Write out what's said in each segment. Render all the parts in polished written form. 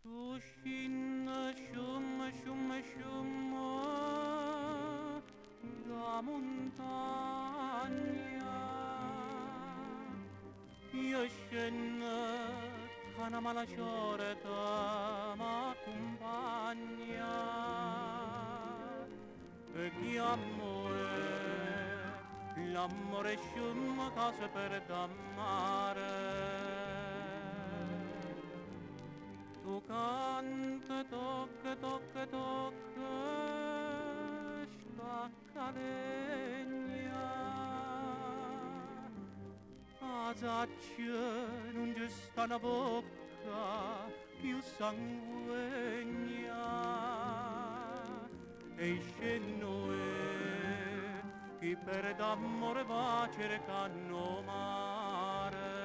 Uscin scium da montagna, io scendo che una mala sorte m'accompagna e chi l'amore scium che si perde a mare. Tu canta, tocca, tocca, tocca, stacca legna. A zaccia non ci sta una bocca più sanguigna. E scenno chi per d'amore va cercando mare.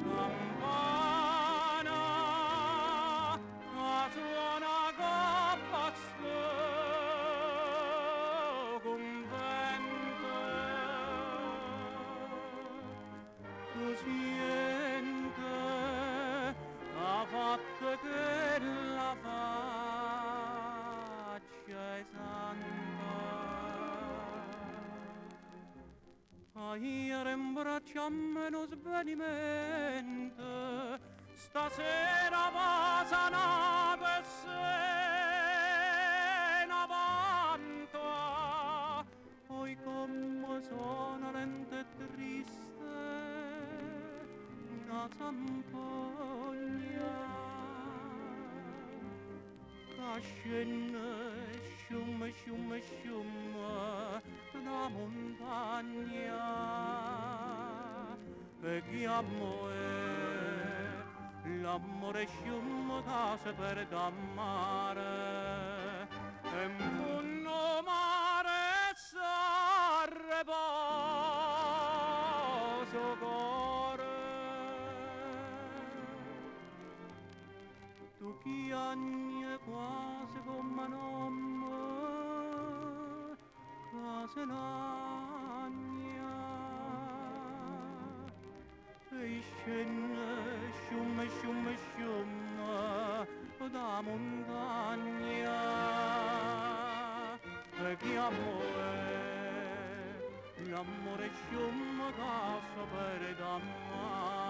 Campana, suona coppa convento, tu siente ha fatto che la faccia è santa. Ieri imbracciammo uno svenimento, stasera va sanato e se ne avanti. Poi come sono lenta e triste, una zampogna. Scende scium, scium, scium da montagna perché l'amore scium che si perde a mare e in fondo mare s'arreposa cuore. Tu chiagni quasi come un uomo che se n'agna e scende scium, scium, scium da montagna perché l'amore scium che si perde a mare.